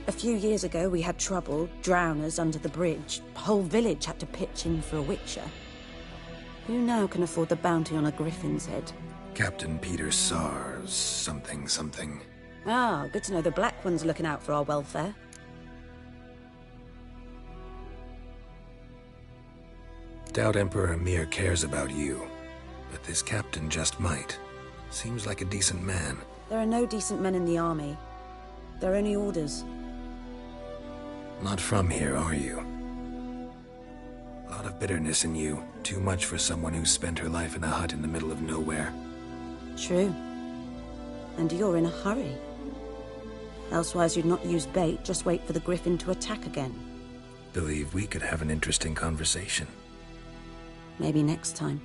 A few years ago we had trouble, drowners under the bridge. The whole village had to pitch in for a witcher. Who now can afford the bounty on a griffin's head? Captain Peter Sars, something. Ah, good to know the Black One's looking out for our welfare. Doubt Emperor Emhyr cares about you, but this captain just might. Seems like a decent man. There are no decent men in the army. They're only orders. Not from here, are you? A lot of bitterness in you. Too much for someone who's spent her life in a hut in the middle of nowhere. True. And you're in a hurry. Elsewise you'd not use bait, just wait for the griffin to attack again. Believe we could have an interesting conversation. Maybe next time.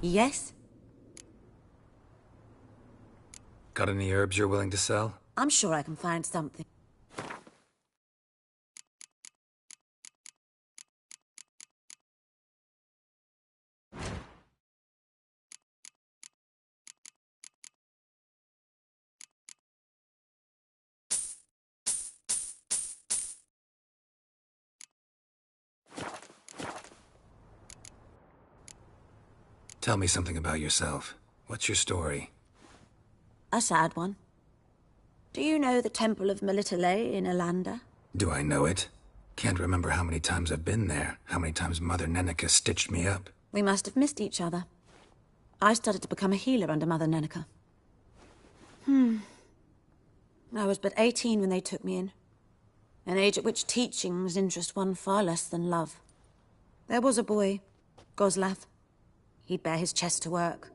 Yes? Got any herbs you're willing to sell? I'm sure I can find something. Tell me something about yourself. What's your story? A sad one. Do you know the Temple of Melitele in Alanda? Do I know it? Can't remember how many times I've been there, how many times Mother Neneka stitched me up. We must have missed each other. I started to become a healer under Mother Neneka. I was but 18 when they took me in. An age at which teachings interest one far less than love. There was a boy, Goslav. He'd bare his chest to work.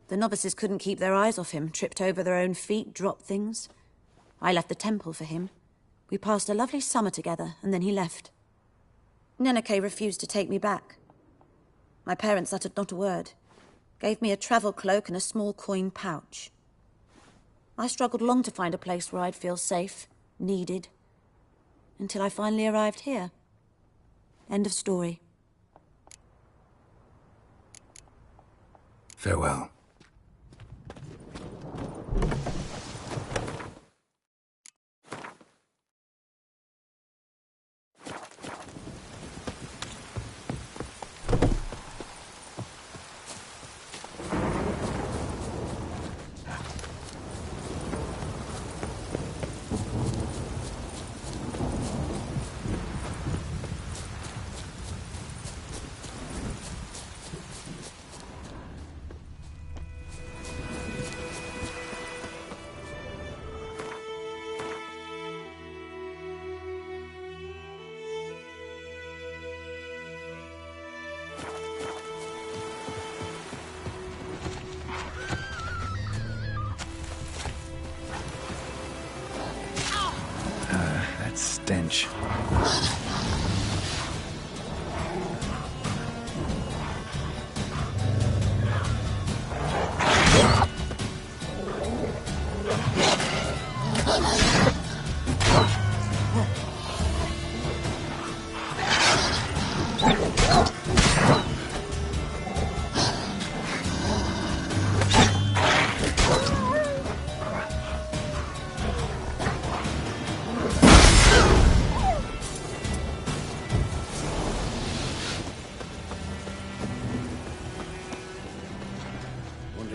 The novices couldn't keep their eyes off him, tripped over their own feet, dropped things. I left the temple for him. We passed a lovely summer together, and then he left. Neneke refused to take me back. My parents uttered not a word, gave me a travel cloak and a small coin pouch. I struggled long to find a place where I'd feel safe, needed, until I finally arrived here. End of story. Farewell. Stench.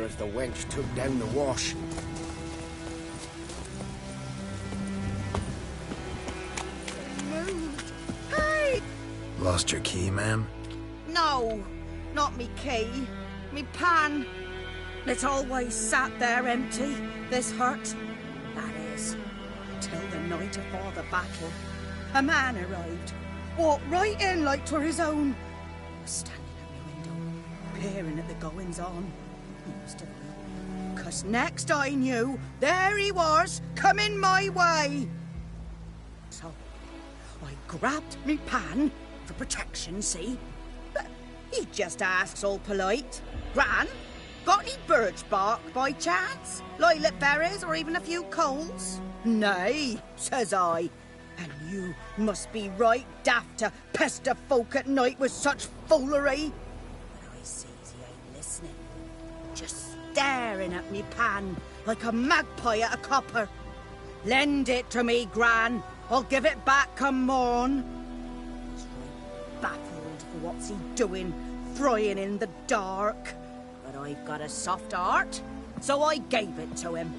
If the wench took down the wash. Hey! Lost your key, ma'am? No, not me key. Me pan. It's always sat there empty, this hut. That is, till the night afore the battle. A man arrived, walked right in like 'twere his own. Was standing at my window, peering at the goings-on. He must have known, 'cause next I knew, there he was, coming my way. So, I grabbed me pan, for protection, see? But he just asks all polite, Gran, got any birch bark by chance? Lilac berries or even a few coals? Nay, says I. And you must be right daft to pester folk at night with such foolery. But I sees he ain't listening. Just staring at me pan like a magpie at a copper. Lend it to me, Gran. I'll give it back come morn. He's right baffled for what's he doing, frying in the dark. But I've got a soft heart, so I gave it to him.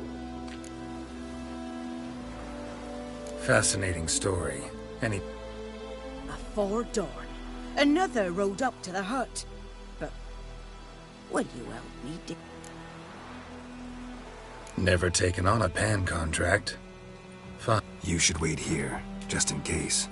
Fascinating story. Afore dawn, another rode up to the hut. But will you help me, Dick? Never taken on a pan contract. Fine. You should wait here, just in case.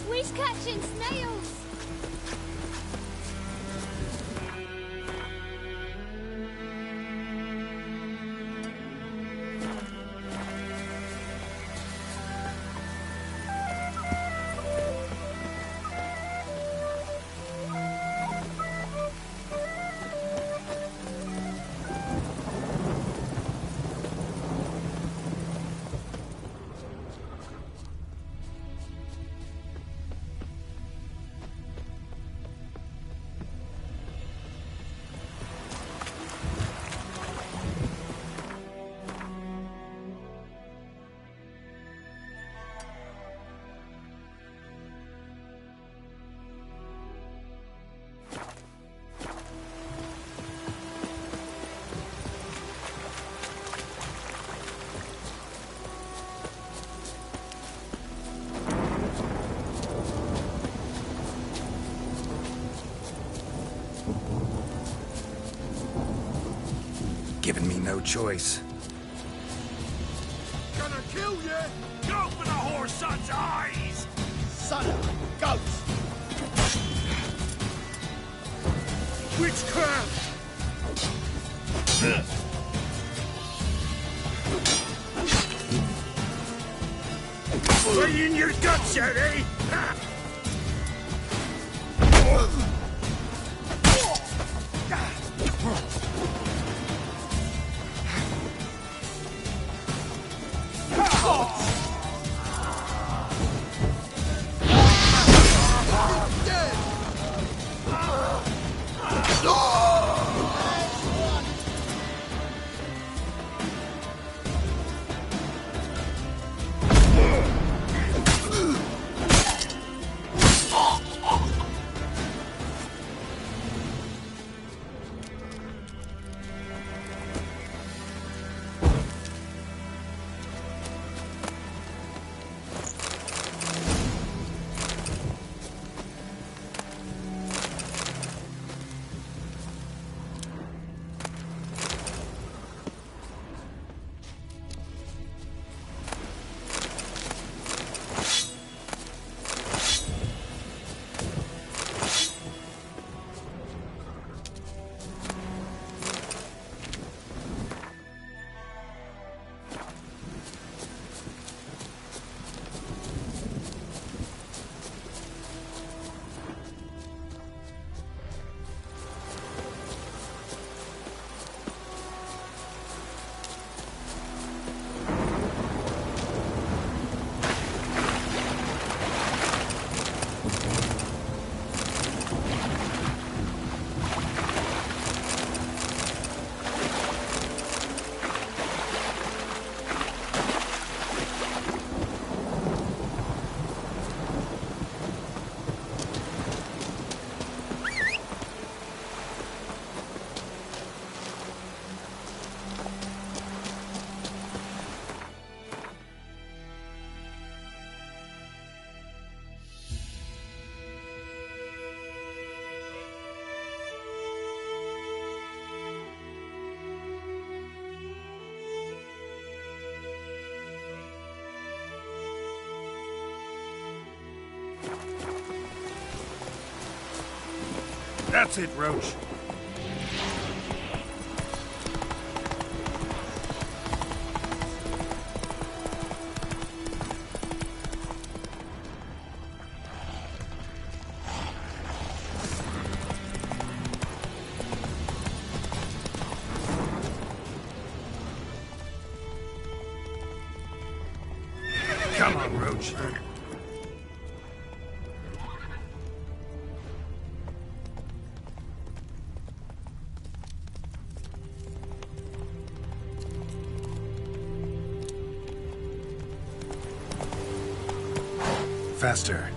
We's catching snails. Giving me no choice. Gonna kill you! Go for the whore's son's eyes! Son of a goat! Witchcraft! Lay in your guts, Eddie! That's it, Roach. Come on, Roach. Faster.